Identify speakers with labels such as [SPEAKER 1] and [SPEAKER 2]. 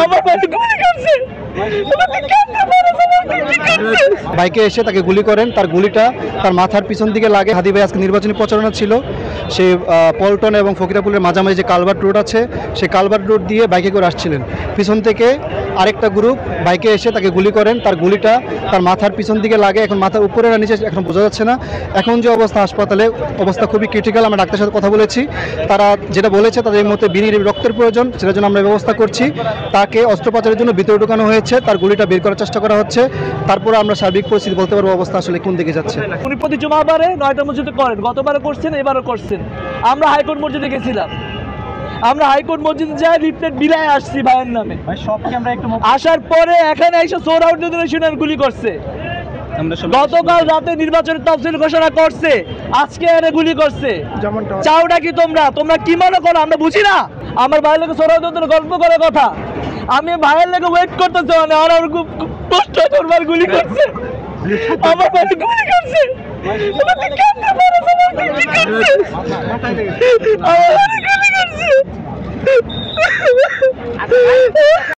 [SPEAKER 1] আমার ভাই গুলি করছে।
[SPEAKER 2] বাইকে এসে তাকে গুলি করেন, তার গুলিটা তার মাথার পিছন দিকে লাগে। হাদি ভাই আজকে নির্বাচনী প্রচারণা ছিল, সে পল্টন এবং ফকিরাপুলের মাঝামাঝি যে কালভার্ট রোড আছে সেই কালভার্ট রোড দিয়ে বাইকে করে আসছিলেন। পিছন থেকে আরেকটা গ্রুপ বাইকে এসে তাকে গুলি করেন, তার গুলিটা তার মাথার পিছন দিকে লাগে। এখন মাথার উপরে না নিচে এখন বোঝা যাচ্ছে না। এখন যে অবস্থা হাসপাতালে, অবস্থা খুবই ক্রিটিক্যাল। আমরা ডাক্তারের সাথে কথা বলেছি, তারা যেটা বলেছে তাদের মধ্যে বিনীত রক্তের প্রয়োজন, সেটার জন্য আমরা ব্যবস্থা করছি। তাকে অস্ত্রোপচারের জন্য ভিতরে ঢোকানো হয়েছে, তার গুলিটা বের করার চেষ্টা করা হচ্ছে। তারপরে আমরা সার্বিক পরিস্থিতি বলতে পারবো অবস্থা আসলে কোন দিকে যাচ্ছে।
[SPEAKER 1] উনি প্রতি জুমাবারে 9টা মসজিদে করেন, গতবারও করছেন, এবারও করছেন। আমরা হাইকোর্ট মসজিদে গেছিলাম, আমরা হাইকোর্ট মসজিদে যাই লিফলেট বিলায় আসছি ভাইয়ের নামে। আসার পরে এখানে এসে সোহরাউদ্দিনের গুলি করছে। গতকাল রাতে নির্বাচনের তফসিল ঘোষণা করছে, আজকে এনে গুলি করছে। চাওটা কি তোমরা তোমরা কি মনে করো আমরা বুঝি না? আমার ভাইয়ের লোক সোহরাউদ্দিনের গল্প করার কথা, আমি ভাইয়ের লোক ওয়েট করতেছি, মানে আর আমার খুব কষ্ট করবার গুলি করছে। আমার ভাই গুলি করছে।